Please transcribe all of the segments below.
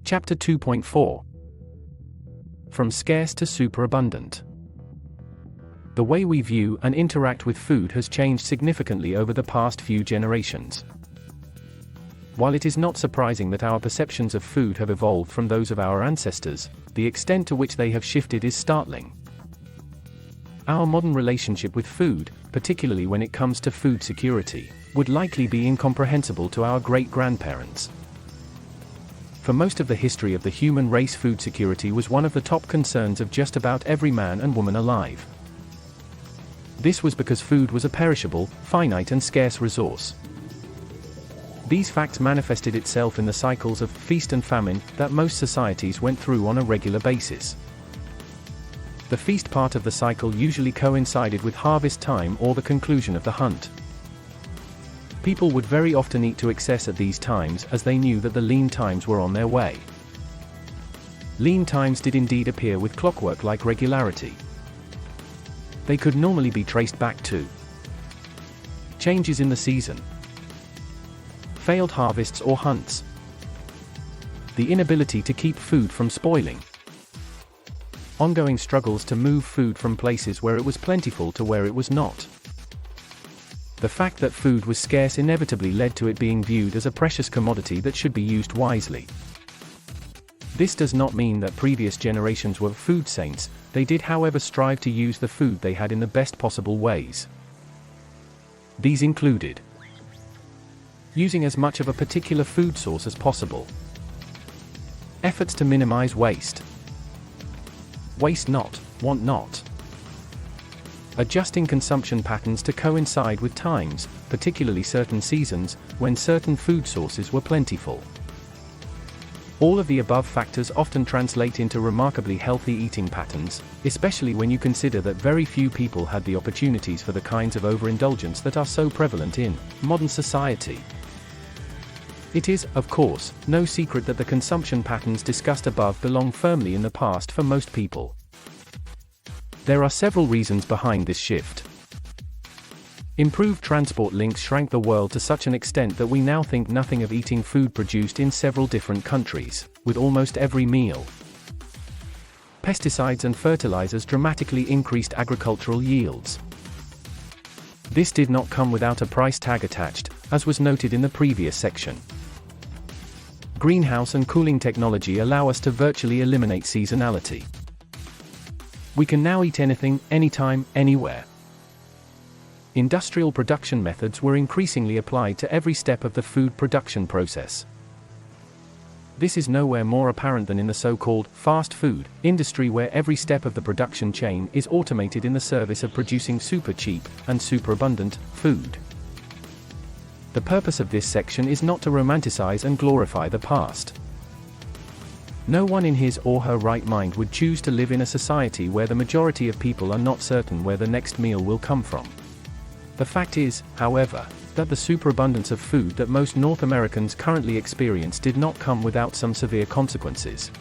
Chapter 2.4. From Scarce to Superabundant. The way we view and interact with food has changed significantly over the past few generations. While it is not surprising that our perceptions of food have evolved from those of our ancestors, the extent to which they have shifted is startling. Our modern relationship with food, particularly when it comes to food security, would likely be incomprehensible to our great-grandparents. For most of the history of the human race, food security was one of the top concerns of just about every man and woman alive. This was because food was a perishable, finite and scarce resource. These facts manifested itself in the cycles of feast and famine that most societies went through on a regular basis. The feast part of the cycle usually coincided with harvest time or the conclusion of the hunt. People would very often eat to excess at these times, as they knew that the lean times were on their way. Lean times did indeed appear with clockwork-like regularity. They could normally be traced back to changes in the season, failed harvests or hunts, the inability to keep food from spoiling, ongoing struggles to move food from places where it was plentiful to where it was not. The fact that food was scarce inevitably led to it being viewed as a precious commodity that should be used wisely. This does not mean that previous generations were food saints. They did, however, strive to use the food they had in the best possible ways. These included using as much of a particular food source as possible, efforts to minimize waste, waste not, want not, adjusting consumption patterns to coincide with times, particularly certain seasons, when certain food sources were plentiful. All of the above factors often translate into remarkably healthy eating patterns, especially when you consider that very few people had the opportunities for the kinds of overindulgence that are so prevalent in modern society. It is, of course, no secret that the consumption patterns discussed above belong firmly in the past for most people. There are several reasons behind this shift. Improved transport links shrank the world to such an extent that we now think nothing of eating food produced in several different countries, with almost every meal. Pesticides and fertilizers dramatically increased agricultural yields. This did not come without a price tag attached, as was noted in the previous section. Greenhouse and cooling technology allow us to virtually eliminate seasonality. We can now eat anything, anytime, anywhere. Industrial production methods were increasingly applied to every step of the food production process. This is nowhere more apparent than in the so-called fast food industry, where every step of the production chain is automated in the service of producing super cheap and superabundant food. The purpose of this section is not to romanticize and glorify the past. No one in his or her right mind would choose to live in a society where the majority of people are not certain where the next meal will come from. The fact is, however, that the superabundance of food that most North Americans currently experience did not come without some severe consequences.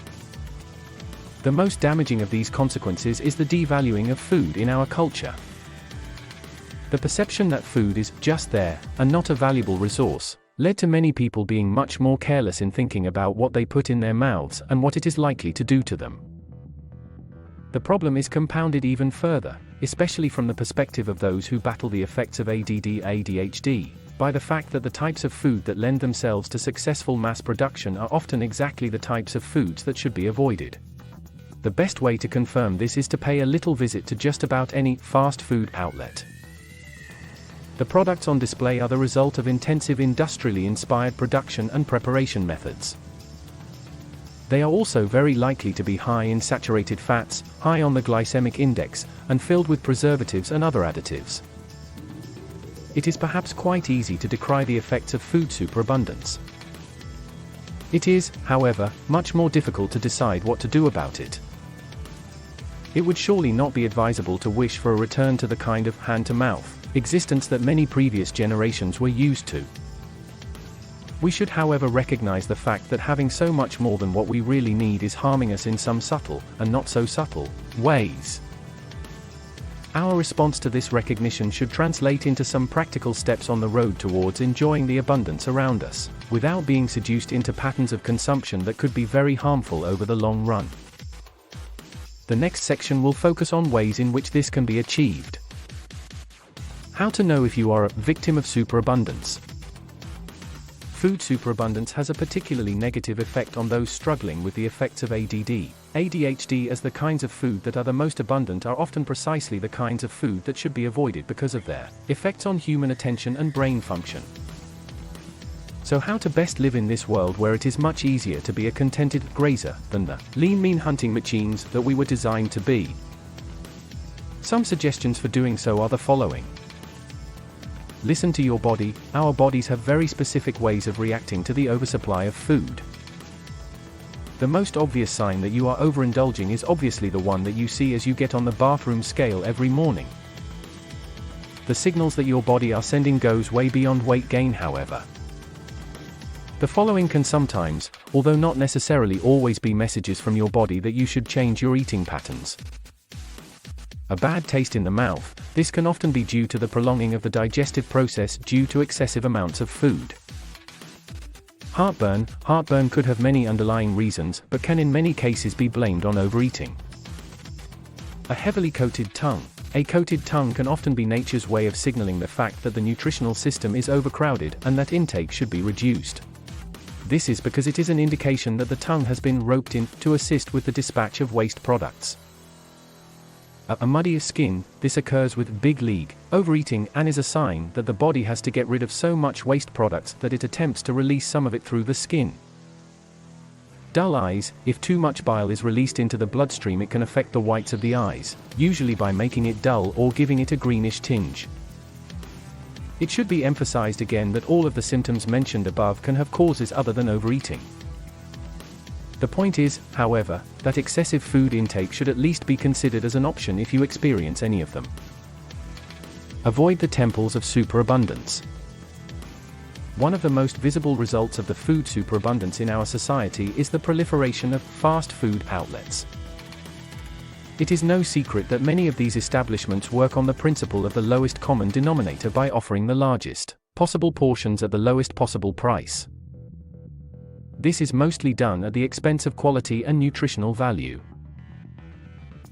The most damaging of these consequences is the devaluing of food in our culture. The perception that food is just there, and not a valuable resource, led to many people being much more careless in thinking about what they put in their mouths and what it is likely to do to them. The problem is compounded even further, especially from the perspective of those who battle the effects of ADHD, by the fact that the types of food that lend themselves to successful mass production are often exactly the types of foods that should be avoided. The best way to confirm this is to pay a little visit to just about any fast food outlet. The products on display are the result of intensive industrially inspired production and preparation methods. They are also very likely to be high in saturated fats, high on the glycemic index, and filled with preservatives and other additives. It is perhaps quite easy to decry the effects of food superabundance. It is, however, much more difficult to decide what to do about it. It would surely not be advisable to wish for a return to the kind of hand-to-mouth existence that many previous generations were used to. We should, however, recognize the fact that having so much more than what we really need is harming us in some subtle, and not so subtle, ways. Our response to this recognition should translate into some practical steps on the road towards enjoying the abundance around us, without being seduced into patterns of consumption that could be very harmful over the long run. The next section will focus on ways in which this can be achieved. How to know if you are a victim of superabundance. Food superabundance has a particularly negative effect on those struggling with the effects of ADD, ADHD, as the kinds of food that are the most abundant are often precisely the kinds of food that should be avoided because of their effects on human attention and brain function. So how to best live in this world where it is much easier to be a contented grazer than the lean mean hunting machines that we were designed to be? Some suggestions for doing so are the following. Listen to your body. Our bodies have very specific ways of reacting to the oversupply of food. The most obvious sign that you are overindulging is obviously the one that you see as you get on the bathroom scale every morning. The signals that your body are sending goes way beyond weight gain, however. The following can sometimes, although not necessarily always, be messages from your body that you should change your eating patterns. A bad taste in the mouth. This can often be due to the prolonging of the digestive process due to excessive amounts of food. Heartburn. Heartburn could have many underlying reasons, but can in many cases be blamed on overeating. A heavily coated tongue. A coated tongue can often be nature's way of signaling the fact that the nutritional system is overcrowded and that intake should be reduced. This is because it is an indication that the tongue has been roped in to assist with the dispatch of waste products. A muddier skin. This occurs with big league overeating and is a sign that the body has to get rid of so much waste products that it attempts to release some of it through the skin. Dull eyes. If too much bile is released into the bloodstream, it can affect the whites of the eyes, usually by making it dull or giving it a greenish tinge. It should be emphasized again that all of the symptoms mentioned above can have causes other than overeating. The point is, however, that excessive food intake should at least be considered as an option if you experience any of them. Avoid the temples of superabundance. One of the most visible results of the food superabundance in our society is the proliferation of fast food outlets. It is no secret that many of these establishments work on the principle of the lowest common denominator by offering the largest possible portions at the lowest possible price. This is mostly done at the expense of quality and nutritional value.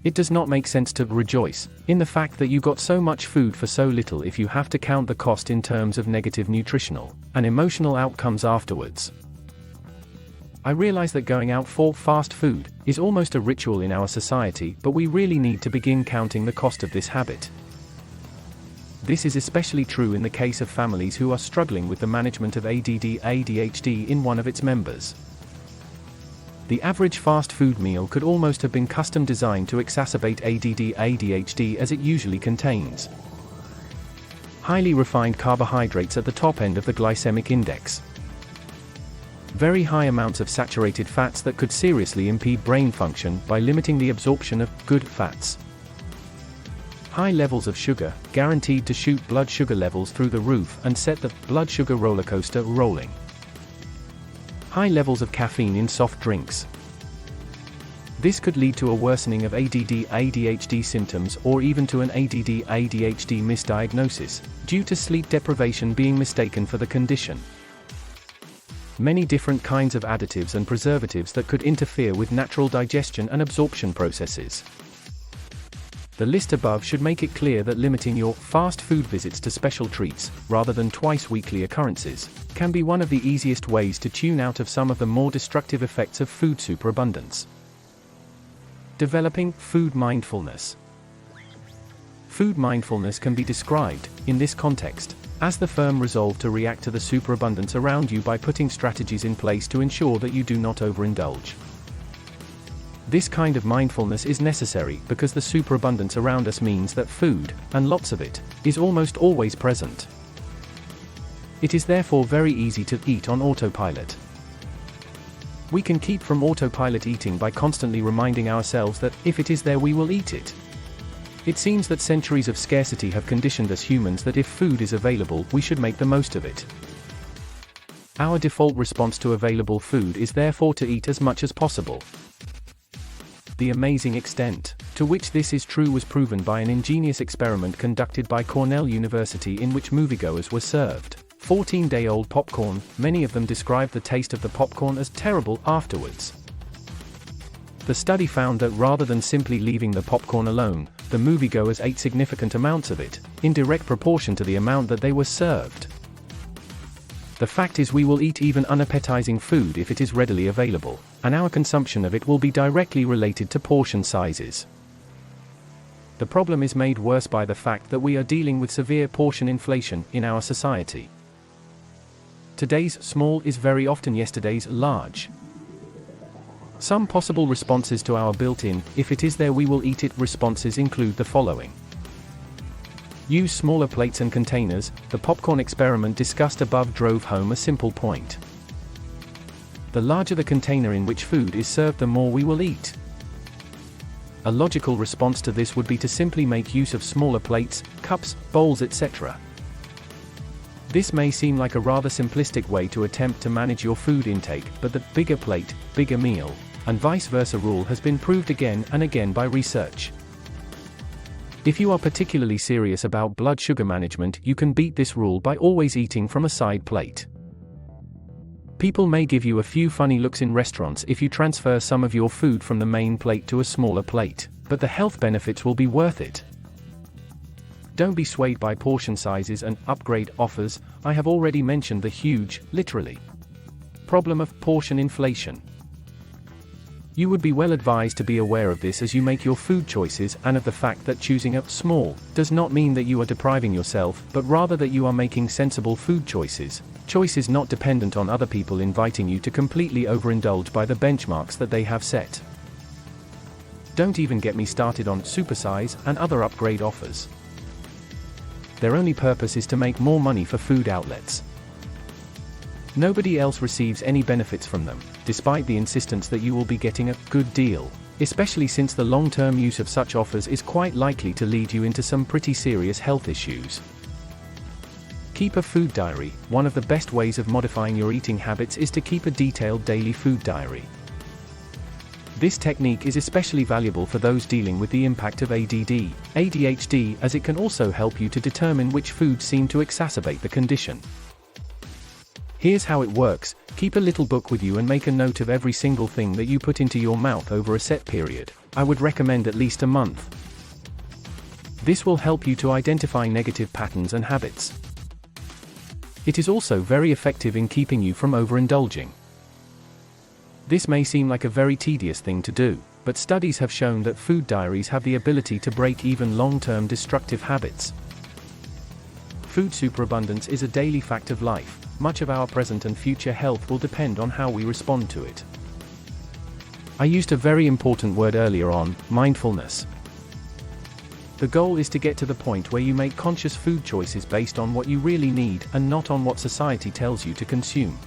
It does not make sense to rejoice in the fact that you got so much food for so little if you have to count the cost in terms of negative nutritional and emotional outcomes afterwards. I realize that going out for fast food is almost a ritual in our society, but we really need to begin counting the cost of this habit. This is especially true in the case of families who are struggling with the management of ADD/ADHD in one of its members. The average fast food meal could almost have been custom designed to exacerbate ADD/ADHD, as it usually contains highly refined carbohydrates at the top end of the glycemic index, very high amounts of saturated fats that could seriously impede brain function by limiting the absorption of good fats, high levels of sugar, guaranteed to shoot blood sugar levels through the roof and set the blood sugar roller coaster rolling. High levels of caffeine in soft drinks. This could lead to a worsening of ADD/ADHD symptoms or even to an ADD/ADHD misdiagnosis, due to sleep deprivation being mistaken for the condition. Many different kinds of additives and preservatives that could interfere with natural digestion and absorption processes. The list above should make it clear that limiting your fast food visits to special treats, rather than twice-weekly occurrences, can be one of the easiest ways to tune out of some of the more destructive effects of food superabundance. Developing food mindfulness. Food mindfulness can be described, in this context, as the firm resolve to react to the superabundance around you by putting strategies in place to ensure that you do not overindulge. This kind of mindfulness is necessary because the superabundance around us means that food, and lots of it, is almost always present. It is therefore very easy to eat on autopilot. We can keep from autopilot eating by constantly reminding ourselves that, if it is there, we will eat it. It seems that centuries of scarcity have conditioned us humans that if food is available, we should make the most of it. Our default response to available food is therefore to eat as much as possible. The amazing extent To which this is true was proven by an ingenious experiment conducted by Cornell University in which moviegoers were served 14-day-old popcorn. Many of them described the taste of the popcorn as terrible afterwards. The study found that rather than simply leaving the popcorn alone, the moviegoers ate significant amounts of it, in direct proportion to the amount that they were served. The fact is, we will eat even unappetizing food if it is readily available, and our consumption of it will be directly related to portion sizes. The problem is made worse by the fact that we are dealing with severe portion inflation in our society. Today's small is very often yesterday's large. Some possible responses to our built-in, if it is there we will eat it responses include the following. Use smaller plates and containers. The popcorn experiment discussed above drove home a simple point. The larger the container in which food is served, the more we will eat. A logical response to this would be to simply make use of smaller plates, cups, bowls, etc. This may seem like a rather simplistic way to attempt to manage your food intake, but the bigger plate, bigger meal, and vice versa rule has been proved again and again by research. If you are particularly serious about blood sugar management, you can beat this rule by always eating from a side plate. People may give you a few funny looks in restaurants if you transfer some of your food from the main plate to a smaller plate, but the health benefits will be worth it. Don't be swayed by portion sizes and upgrade offers. I have already mentioned the huge, literally, problem of portion inflation. You would be well advised to be aware of this as you make your food choices, and of the fact that choosing a small does not mean that you are depriving yourself, but rather that you are making sensible food choices not dependent on other people inviting you to completely overindulge by the benchmarks that they have set. Don't even get me started on supersize and other upgrade offers. Their only purpose is to make more money for food outlets. Nobody else receives any benefits from them, despite the insistence that you will be getting a good deal, especially since the long-term use of such offers is quite likely to lead you into some pretty serious health issues. Keep a food diary. One of the best ways of modifying your eating habits is to keep a detailed daily food diary. This technique is especially valuable for those dealing with the impact of ADD, ADHD, as it can also help you to determine which foods seem to exacerbate the condition. Here's how it works. Keep a little book with you and make a note of every single thing that you put into your mouth over a set period. I would recommend at least a month. This will help you to identify negative patterns and habits. It is also very effective in keeping you from overindulging. This may seem like a very tedious thing to do, but studies have shown that food diaries have the ability to break even long-term destructive habits. Food superabundance is a daily fact of life. Much of our present and future health will depend on how we respond to it. I used a very important word earlier on, mindfulness. The goal is to get to the point where you make conscious food choices based on what you really need and not on what society tells you to consume.